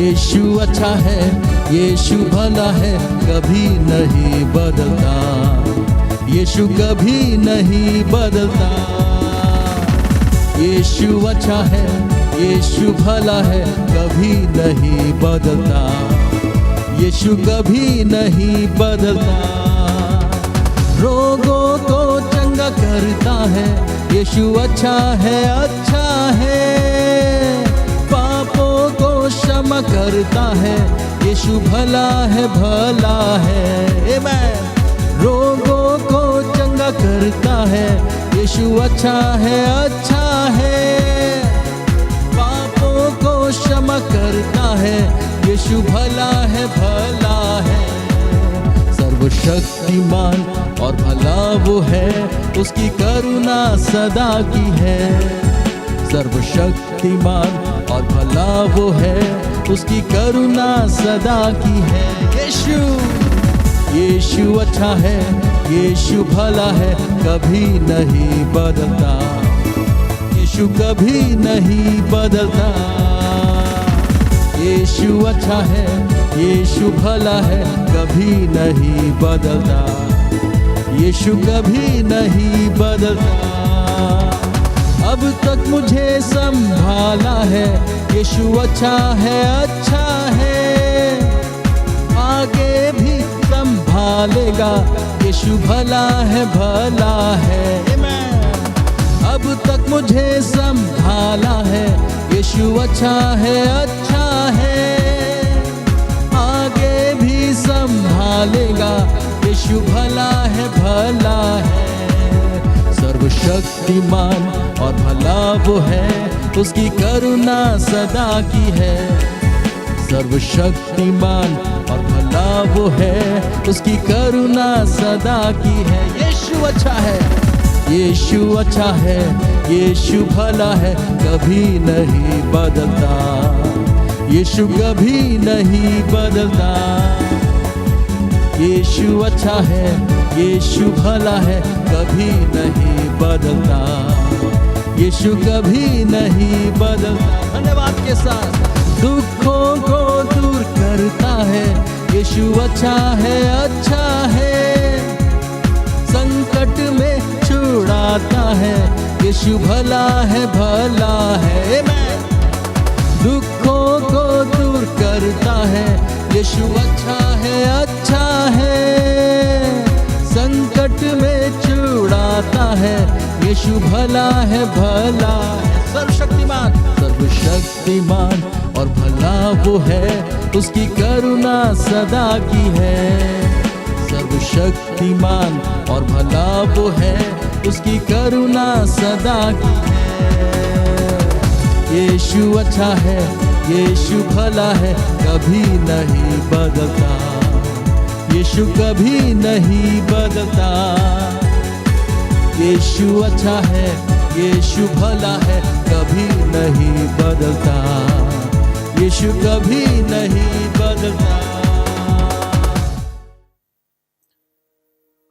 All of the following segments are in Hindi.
यीशु अच्छा है, यीशु भला है, कभी नहीं बदलता, यीशु कभी नहीं बदलता। यीशु अच्छा है, यीशु भला है, कभी नहीं बदलता, यीशु कभी नहीं बदलता। रोगों को चंगा करता है, यीशु अच्छा है, अच्छा है। पापों को क्षमा करता है, यीशु भला है, भला है। आमीन। रोगों को चंगा करता है, यीशु अच्छा है, अच्छा है। पापों को क्षमा करता है, यीशु भला है, भला है। सर्वशक्तिमान और भला वो है, उसकी करुणा सदा की है। सर्वशक्तिमान और भला वो है, उसकी करुणा सदा की है। यीशु यीशु अच्छा है, यीशु भला है, कभी नहीं बदलता, यीशु कभी नहीं बदलता। यीशु अच्छा है, यीशु भला है, कभी नहीं बदलता, यीशु कभी नहीं बदलता। अब तक मुझे संभाला है, यीशु अच्छा है, अच्छा है। आगे भी संभालेगा, यीशु भला है, भला है। अब तक मुझे संभाला है, यीशु अच्छा है, अच्छा है। आगे भी संभालेगा, यीशु भला है, भला है। सर्वशक्तिमान और भला वो है, उसकी करुणा सदा की है। सर्वशक्तिमान और भला वो है, उसकी करुणा सदा की है। यीशु अच्छा है, यीशु अच्छा है, यीशु भला है, कभी नहीं बदलता, यीशु कभी नहीं बदलता। यीशु अच्छा है, यीशु भला है, कभी नहीं बदलता, यीशु कभी नहीं बदलता। धन्यवाद के साथ दुखों को दूर करता है, यीशु अच्छा है, अच्छा है। संकट में छुड़ाता है, यीशु भला है, भला है। दुखों को दूर करता है, यीशु अच्छा है, अच्छा है। संकट में छुड़ाता है, यीशु भला है, भला है। सर्वशक्तिमान सर्वशक्तिमान और भला वो है, उसकी करुणा सदा की है। सर्वशक्तिमान और भला वो है, उसकी करुणा सदा की है। यीशु अच्छा है, यीशु भला है, कभी नहीं बदलता, यीशु कभी नहीं बदलता। यीशु अच्छा है, यीशु भला है, कभी नहीं बदलता, यीशु कभी नहीं बदलता।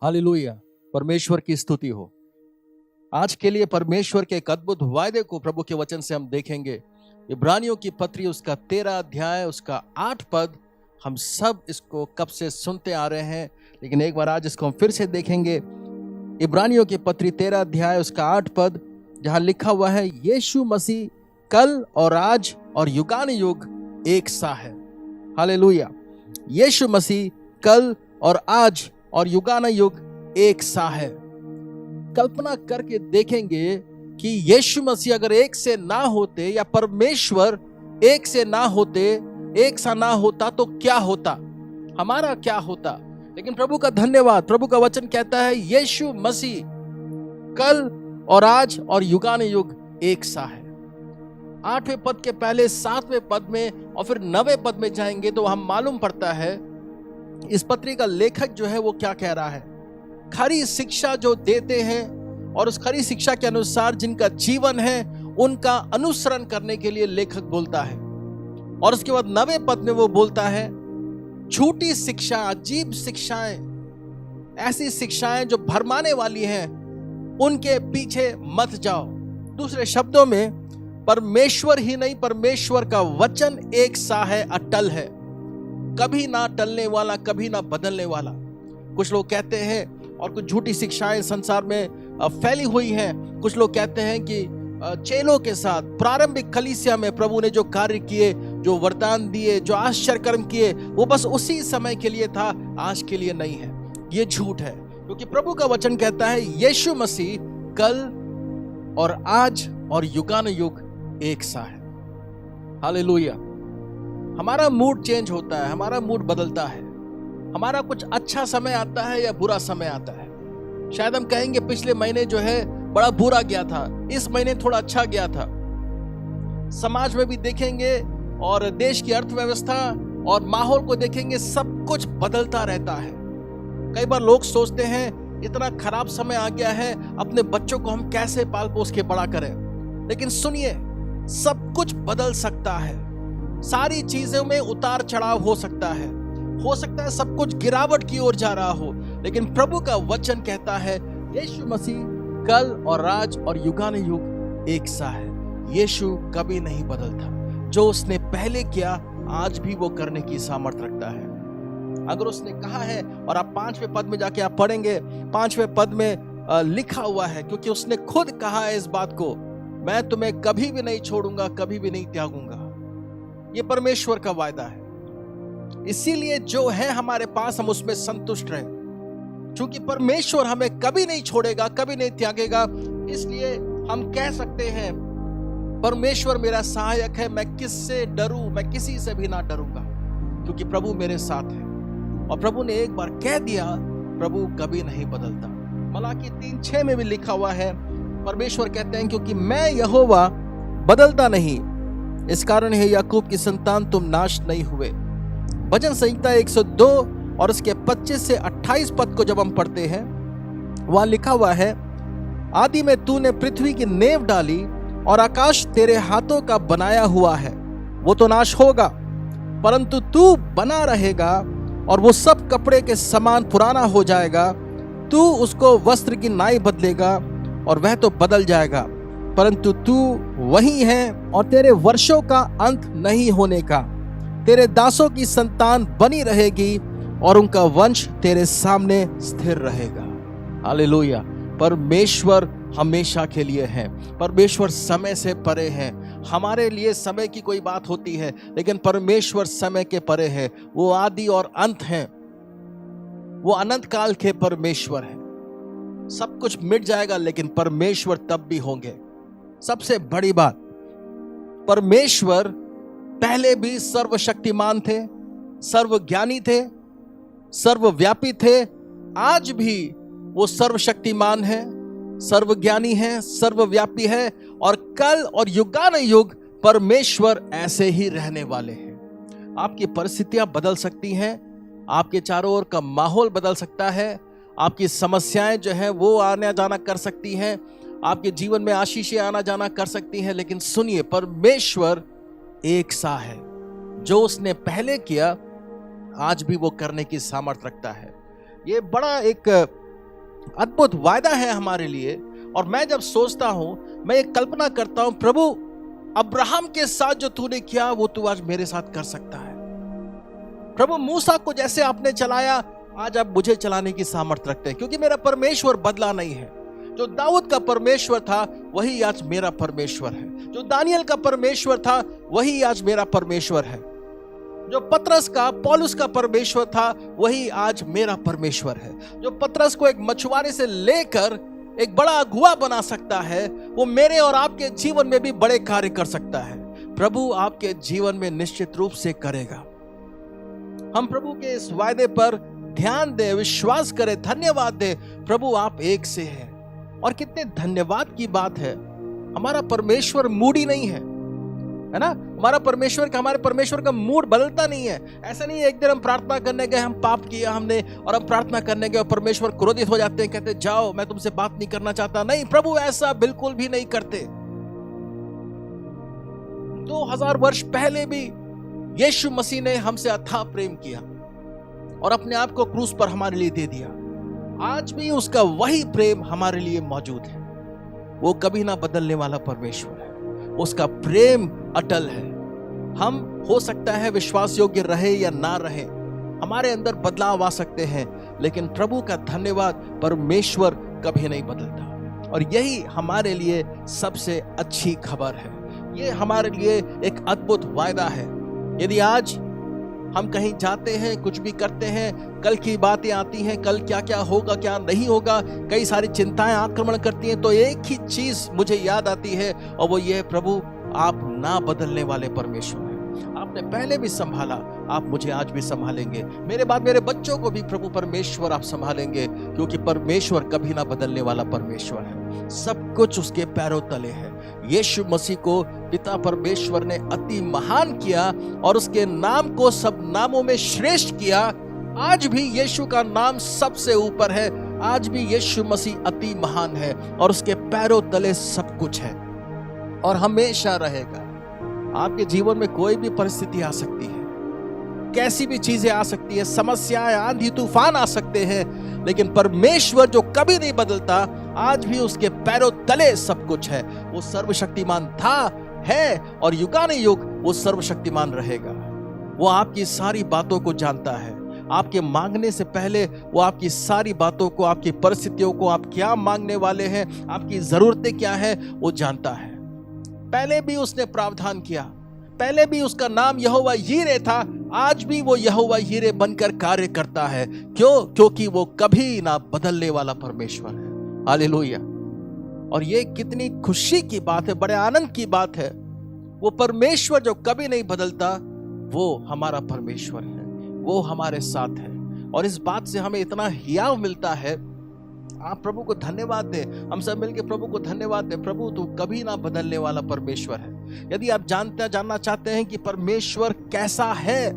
हालेलुया, परमेश्वर की स्तुति हो। आज के लिए परमेश्वर के एक अद्भुत वायदे को प्रभु के वचन से हम देखेंगे। इब्रानियों की पत्री उसका 13 अध्याय उसका 8 पद। हम सब इसको कब से सुनते आ रहे हैं, लेकिन एक बार आज इसको हम फिर से देखेंगे। इब्रानियों की पत्री 13 अध्याय उसका 8 पद, जहां लिखा हुआ है, यीशु मसीह कल और आज और युगान युग एक सा है। हालेलुया। यीशु मसीह कल और आज और युगान युग एक सा है। कल्पना करके देखेंगे कि यीशु मसीह अगर एक से ना होते, या परमेश्वर एक से ना होते, एक सा ना होता, तो क्या होता, हमारा क्या होता। लेकिन प्रभु का धन्यवाद, प्रभु का वचन कहता है यीशु मसीह कल और आज और युगान युग एक सा है। 8वें पद के पहले 7वें पद में और फिर 9वें पद में जाएंगे तो हम मालूम पड़ता है इस पत्री का लेखक जो है वो क्या कह रहा है। खरी शिक्षा जो देते हैं और उस खरी शिक्षा के अनुसार जिनका जीवन है, उनका अनुसरण करने के लिए लेखक बोलता है। और उसके बाद 9वें पद में वो बोलता है, झूठी शिक्षा, अजीब शिक्षाएं, ऐसी शिक्षाएं जो भरमाने वाली हैं, उनके पीछे मत जाओ। दूसरे शब्दों में परमेश्वर ही नहीं, परमेश्वर का वचन एक सा है, अटल है, कभी ना टलने वाला, कभी ना बदलने वाला। कुछ लोग कहते हैं और कुछ झूठी शिक्षाएं संसार में फैली हुई हैं। कुछ लोग कहते हैं कि चेलों के साथ प्रारंभिक कलीसिया में प्रभु ने जो कार्य किए, जो वरदान दिए, जो आश्चर्य कर्म किए, वो बस उसी समय के लिए था, आज के लिए नहीं है। ये झूठ है, क्योंकि प्रभु का वचन कहता है यीशु मसीह कल और आज और युगानुयुग एक सा है। हालेलुया। हमारा मूड चेंज होता है, हमारा मूड बदलता है, हमारा कुछ अच्छा समय आता है या बुरा समय आता है। शायद हम कहेंगे पिछले महीने जो है बड़ा बुरा गया था, इस महीने थोड़ा अच्छा गया था। समाज में भी देखेंगे और देश की अर्थव्यवस्था और माहौल को देखेंगे, सब कुछ बदलता रहता है। कई बार लोग सोचते हैं इतना खराब समय आ गया है, अपने बच्चों को हम कैसे पाल पोस के बड़ा करें। लेकिन सुनिए, सब कुछ बदल सकता है, सारी चीजों में उतार चढ़ाव हो सकता है सब कुछ गिरावट की ओर जा रहा हो, लेकिन प्रभु का वचन कहता है यीशु मसीह कल और आज और युगानुयुग एक सा है। यीशु कभी नहीं बदलता, जो उसने पहले किया आज भी वो करने की सामर्थ्य रखता है। अगर उसने कहा है, और आप 5वें पद में जाके आप पढ़ेंगे, 5वें पद में लिखा हुआ है, क्योंकि उसने खुद कहा है इस बात को, मैं तुम्हें कभी भी नहीं छोड़ूंगा, कभी भी नहीं त्यागूंगा। ये परमेश्वर का वायदा है। इसीलिए जो है हमारे पास, हम उसमें संतुष्ट रहें, क्योंकि परमेश्वर हमें कभी नहीं छोड़ेगा, कभी नहीं त्यागेगा। इसलिए हम कह सकते हैं परमेश्वर मेरा सहायक है, मैं किससे डरूं, मैं किसी से भी ना डरूंगा, क्योंकि प्रभु मेरे साथ है। और प्रभु ने एक बार कह दिया, प्रभु कभी नहीं बदलता। मलाकी 3:6 में भी लिखा हुआ है, परमेश्वर कहते हैं क्योंकि मैं यहोवा बदलता नहीं, इस कारण है याकूब की संतान तुम नाश नहीं हुए। भजन संहिता 102 और उसके 25 से 28 पद को जब हम पढ़ते हैं, वहां लिखा हुआ है, आदि में तूने पृथ्वी की नेव डाली और आकाश तेरे हाथों का बनाया हुआ है। वो तो नाश होगा, परंतु तू बना रहेगा, और वो सब कपड़े के समान पुराना हो जाएगा। तू उसको वस्त्र की नाई बदलेगा और वह तो बदल जाएगा, परंतु तू वही है और तेरे वर्षों का अंत नहीं होने का। तेरे दासों की संतान बनी रहेगी और उनका वंश तेरे सामने स्थिर रहेगा। हालेलुया। परमेश्वर हमेशा के लिए है, परमेश्वर समय से परे है। हमारे लिए समय की कोई बात होती है, लेकिन परमेश्वर समय के परे है। वो आदि और अंत है, वो अनंत काल के परमेश्वर है। सब कुछ मिट जाएगा, लेकिन परमेश्वर तब भी होंगे। सबसे बड़ी बात, परमेश्वर पहले भी सर्वशक्तिमान थे, सर्वज्ञानी थे, सर्वव्यापी थे। आज भी वो सर्वशक्तिमान है, सर्वज्ञानी है, सर्वव्यापी है, और कल और युगानुयुग परमेश्वर ऐसे ही रहने वाले हैं। आपकी परिस्थितियां बदल सकती हैं, आपके चारों ओर का माहौल बदल सकता है, आपकी समस्याएं जो है वो आना जाना कर सकती हैं, आपके जीवन में आशीषें आना जाना कर सकती हैं, लेकिन सुनिए, परमेश्वर एक सा है। जो उसने पहले किया आज भी वो करने की सामर्थ्य रखता है। ये बड़ा एक अद्भुत वायदा है हमारे लिए। और मैं जब सोचता हूं, मैं एक कल्पना करता हूं, प्रभु अब्राहम के साथ जो तूने किया वो तू आज मेरे साथ कर सकता है। प्रभु मूसा को जैसे आपने चलाया, आज आप मुझे चलाने की सामर्थ्य रखते हैं, क्योंकि मेरा परमेश्वर बदला नहीं है। जो दाऊद का परमेश्वर था वही आज मेरा परमेश्वर है। जो दानियल का परमेश्वर था वही आज मेरा परमेश्वर है। जो पतरस का, पौलुस का परमेश्वर था वही आज मेरा परमेश्वर है। जो पतरस को एक मछुआरे से लेकर एक बड़ा अगुआ बना सकता है, वो मेरे और आपके जीवन में भी बड़े कार्य कर सकता है। प्रभु आपके जीवन में निश्चित रूप से करेगा। हम प्रभु के इस वायदे पर ध्यान दें, विश्वास करें, धन्यवाद दें। प्रभु आप एक से हैं। और कितने धन्यवाद की बात है, हमारा परमेश्वर मूडी नहीं है ना। हमारे परमेश्वर का मूड बदलता नहीं है। ऐसा नहीं है एक दिन हम प्रार्थना करने गए, हम पाप किया हमने, और हम प्रार्थना करने गए और परमेश्वर क्रोधित हो जाते हैं, कहते जाओ मैं तुमसे बात नहीं करना चाहता। नहीं, प्रभु ऐसा बिल्कुल भी नहीं करते। 2000 वर्ष पहले भी यीशु मसीह ने हमसे अथाह प्रेम किया और अपने आप को क्रूस पर हमारे लिए दे दिया। आज भी उसका वही प्रेम हमारे लिए मौजूद है। वो कभी ना बदलने वाला परमेश्वर है। उसका प्रेम अटल है। हम हो सकता है विश्वास योग्य रहे या ना रहे, हमारे अंदर बदलाव आ सकते हैं, लेकिन प्रभु का धन्यवाद, परमेश्वर कभी नहीं बदलता। और यही हमारे लिए सबसे अच्छी खबर है। ये हमारे लिए एक अद्भुत वायदा है। यदि आज हम कहीं जाते हैं, कुछ भी करते हैं, कल की बातें आती हैं, कल क्या क्या होगा क्या नहीं होगा, कई सारी चिंताएं आक्रमण करती हैं, तो एक ही चीज मुझे याद आती है और वो ये है, प्रभु आप ना बदलने वाले परमेश्वर हैं। आपने पहले भी संभाला, आप मुझे आज भी संभालेंगे। मेरे बाद मेरे बच्चों को भी प्रभु परमेश्वर आप संभालेंगे, क्योंकि परमेश्वर कभी ना बदलने वाला परमेश्वर है। सब कुछ उसके पैरों तले है। यीशु मसीह को पिता परमेश्वर ने अति महान किया और उसके नाम को सब नामों में श्रेष्ठ किया। आज भी यीशु का नाम सबसे ऊपर है। आज भी यीशु मसीह अति महान है और उसके पैरों तले सब कुछ है और हमेशा रहेगा। आपके जीवन में कोई भी परिस्थिति आ सकती है, कैसी भी चीजें आ सकती है, समस्याएं, आंधी तूफान आ सकते हैं, लेकिन परमेश्वर जो कभी नहीं बदलता, आज भी उसके पैरों तले सब कुछ है। वो सर्वशक्तिमान था, है और युगानुयुग वो सर्वशक्तिमान रहेगा। वो आपकी सारी बातों को जानता है। आपके मांगने से पहले वो आपकी सारी बातों को, आपकी परिस्थितियों को, आप क्या मांगने वाले हैं, आपकी जरूरतें क्या है, वो जानता है। पहले भी उसने प्रावधान किया, पहले भी उसका नाम यहोवा यीरे था, आज भी वो यहोवा यीरे बनकर कार्य करता है। क्यों? क्योंकि वो कभी ना बदलने वाला परमेश्वर है। हालेलुया। और ये कितनी खुशी की बात है, बड़े आनंद की बात है। वो परमेश्वर जो कभी नहीं बदलता, वो हमारा परमेश्वर है, वो हमारे साथ है। और इस बात से हमें इतना हियाव मिलता है। आप प्रभु को धन्यवाद दें, हम सब मिलकर प्रभु को धन्यवाद दें। प्रभु तू कभी ना बदलने वाला परमेश्वर है। यदि आप जानना चाहते हैं कि परमेश्वर कैसा है,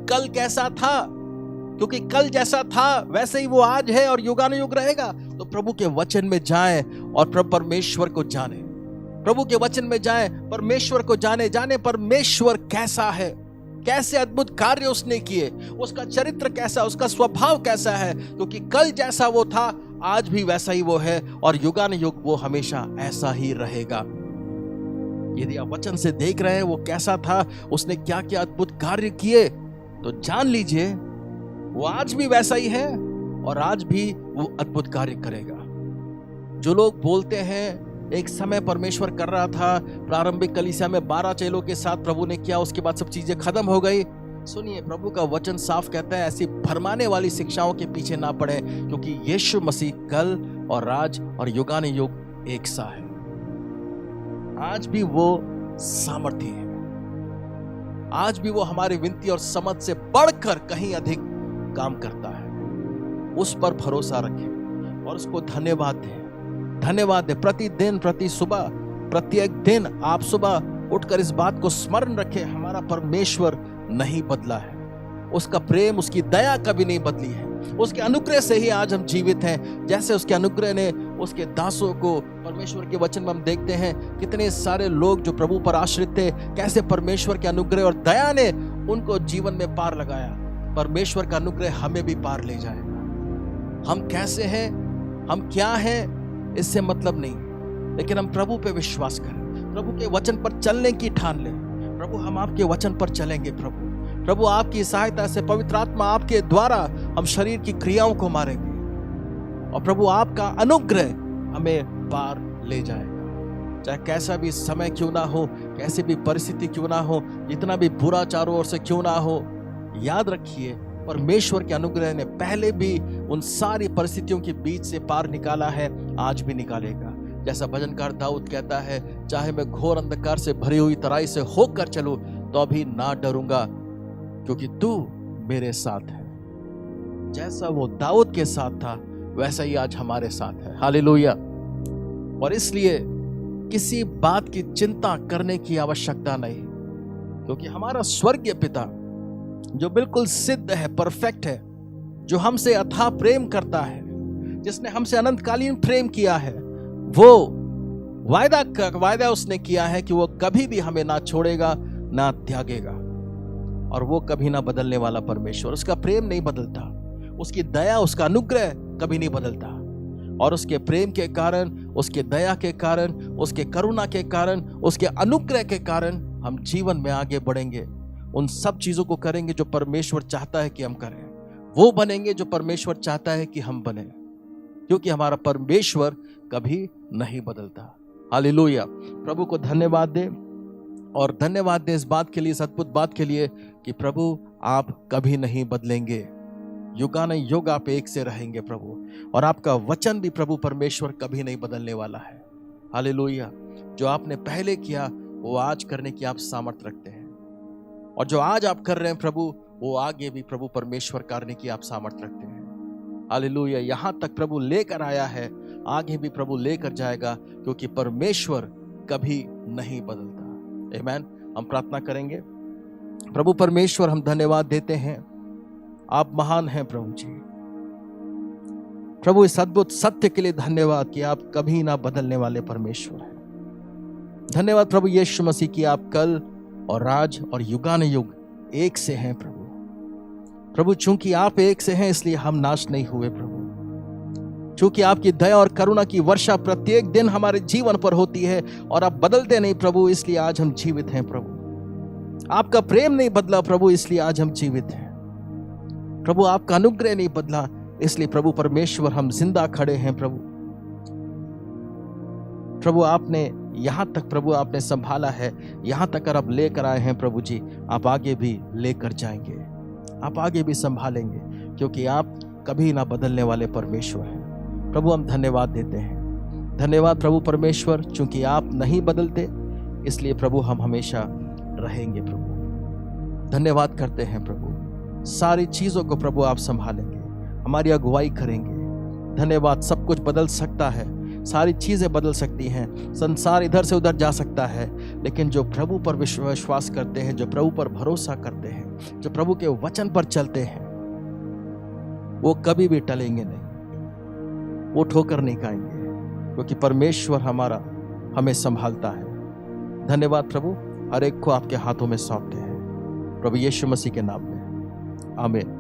कल कैसा था, क्योंकि कल जैसा था वैसे ही वो आज है और युगानुयुग रहेगा, तो प्रभु के वचन में जाएं और परमेश्वर को जाने। प्रभु के वचन में जाएं, परमेश्वर को जाने परमेश्वर कैसा है, कैसे अद्भुत कार्य उसने किए, उसका चरित्र कैसा, उसका स्वभाव कैसा है। क्योंकि कल जैसा वो था, आज भी वैसा ही वो है और युगानुयुग वो हमेशा ऐसा ही रहेगा। यदि आप वचन से देख रहे हैं वो कैसा था, उसने क्या क्या अद्भुत कार्य किए, तो जान लीजिए वो आज भी वैसा ही है और आज भी वो अद्भुत कार्य करेगा। जो लोग बोलते हैं एक समय परमेश्वर कर रहा था, प्रारंभिक कलीसिया में 12 चेलों के साथ प्रभु ने किया, उसके बाद सब चीजें खत्म हो गई। सुनिए, प्रभु का वचन साफ कहता है, ऐसी भरमाने वाली शिक्षाओं के पीछे ना पड़े, क्योंकि यीशु मसीह कल और आज और युगानुयुग एक सा है। आज भी वो सामर्थ्य है, आज भी वो हमारी विनती और समझ से बढ़कर कहीं अधिक काम करता है। उस पर भरोसा रखें और उसको धन्यवाद दें। धन्यवाद दें प्रतिदिन, प्रति सुबह, प्रत्येक दिन आप सुबह उठकर इस बात को स्मरण रखें, हमारा परमेश्वर नहीं बदला है। उसका प्रेम, उसकी दया कभी नहीं बदली है। उसके अनुग्रह से ही आज हम जीवित हैं। जैसे उसके अनुग्रह ने उसके दासों को, परमेश्वर के वचन में हम देखते हैं कितने सारे लोग जो प्रभु पर आश्रित थे, कैसे परमेश्वर के अनुग्रह और दया ने उनको जीवन में पार लगाया। परमेश्वर का अनुग्रह हमें भी पार ले जाएगा। हम कैसे हैं, हम क्या हैं, इससे मतलब नहीं, लेकिन हम प्रभु पे विश्वास करें, प्रभु के वचन पर चलने की ठान लें। प्रभु हम आपके वचन पर चलेंगे। प्रभु आपकी सहायता से, पवित्र आत्मा आपके द्वारा हम शरीर की क्रियाओं को मारेंगे और प्रभु आपका अनुग्रह हमें पार ले जाएगा। चाहे कैसा भी समय क्यों ना हो, कैसी भी परिस्थिति क्यों ना हो, जितना भी बुरा चारों ओर से क्यों ना हो, याद रखिए परमेश्वर के अनुग्रह ने पहले भी उन सारी परिस्थितियों के बीच से पार निकाला है, आज भी निकालेगा। जैसा भजनकार दाऊद कहता है, चाहे मैं घोर अंधकार से भरी हुई तराई से होकर चलूं तो भी ना डरूंगा, क्योंकि तू मेरे साथ है। जैसा वो दाऊद के साथ था, वैसा ही आज हमारे साथ है। हालेलुया। और इसलिए किसी बात की चिंता करने की आवश्यकता नहीं, क्योंकि हमारा स्वर्गीय पिता जो बिल्कुल सिद्ध है, परफेक्ट है, जो हमसे अथाह प्रेम करता है, जिसने हमसे अनंतकालीन प्रेम किया है, वो वायदा उसने किया है कि वो कभी भी हमें ना छोड़ेगा ना त्यागेगा। और वो कभी ना बदलने वाला परमेश्वर, उसका प्रेम नहीं बदलता, उसकी दया, उसका अनुग्रह कभी नहीं बदलता। और उसके प्रेम के कारण, उसके दया के कारण, उसके करुणा के कारण, उसके अनुग्रह के कारण हम जीवन में आगे बढ़ेंगे। उन सब चीजों को करेंगे जो परमेश्वर चाहता है कि हम करें। वो बनेंगे जो परमेश्वर चाहता है कि हम बने, क्योंकि हमारा परमेश्वर कभी नहीं बदलता। हालेलुया। प्रभु को धन्यवाद दे और धन्यवाद दे इस बात के लिए, इस अद्भुत बात के लिए कि प्रभु आप कभी नहीं बदलेंगे। युगानुयुग आप एक से रहेंगे प्रभु, और आपका वचन भी प्रभु परमेश्वर कभी नहीं बदलने वाला है। हालेलुया। जो आपने पहले किया वो आज करने की आप सामर्थ रखते हैं, और जो आज आप कर रहे हैं प्रभु वो आगे भी प्रभु परमेश्वर करने की आप सामर्थ रखते हैं। हालेलुया। यहाँ तक प्रभु लेकर आया है, आगे भी प्रभु लेकर जाएगा, क्योंकि परमेश्वर कभी नहीं बदलता। आमीन। हम प्रार्थना करेंगे। प्रभु परमेश्वर, हम धन्यवाद देते हैं, आप महान हैं प्रभु जी। प्रभु इस अद्भुत सत्य के लिए धन्यवाद कि आप कभी ना बदलने वाले परमेश्वर हैं। धन्यवाद प्रभु यीशु मसीह की आप कल और आज और युगानुयुग एक से हैं प्रभु। प्रभु चूंकि आप एक से हैं इसलिए हम नाश नहीं हुए प्रभु। चूंकि आपकी दया और करुणा की वर्षा प्रत्येक दिन हमारे जीवन पर होती है और आप बदलते नहीं प्रभु, इसलिए आज हम जीवित हैं प्रभु। आपका प्रेम नहीं बदला प्रभु, इसलिए आज हम जीवित हैं प्रभु। आपका अनुग्रह नहीं बदला, इसलिए प्रभु परमेश्वर हम जिंदा खड़े हैं प्रभु। प्रभु आपने यहां तक प्रभु आपने संभाला है, यहां तक अब लेकर आए हैं प्रभु जी, आप आगे भी लेकर जाएंगे, आप आगे भी संभालेंगे, क्योंकि आप कभी ना बदलने वाले परमेश्वर हैं प्रभु। हम धन्यवाद देते हैं। धन्यवाद प्रभु परमेश्वर, चूंकि आप नहीं बदलते इसलिए प्रभु हम हमेशा रहेंगे प्रभु। धन्यवाद करते हैं प्रभु। सारी चीजों को प्रभु आप संभालेंगे, हमारी अगुवाई करेंगे। धन्यवाद। सब कुछ बदल सकता है, सारी चीजें बदल सकती हैं, संसार इधर से उधर जा सकता है, लेकिन जो प्रभु पर विश्वास करते हैं, जो प्रभु पर भरोसा करते हैं, जो प्रभु के वचन पर चलते हैं, वो कभी भी टलेंगे नहीं, वो ठोकर नहीं खाएंगे, क्योंकि परमेश्वर हमारा हमें संभालता है। धन्यवाद प्रभु। हर एक को आपके हाथों में सौंपते हैं प्रभु यीशु मसीह के नाम में। आमीन।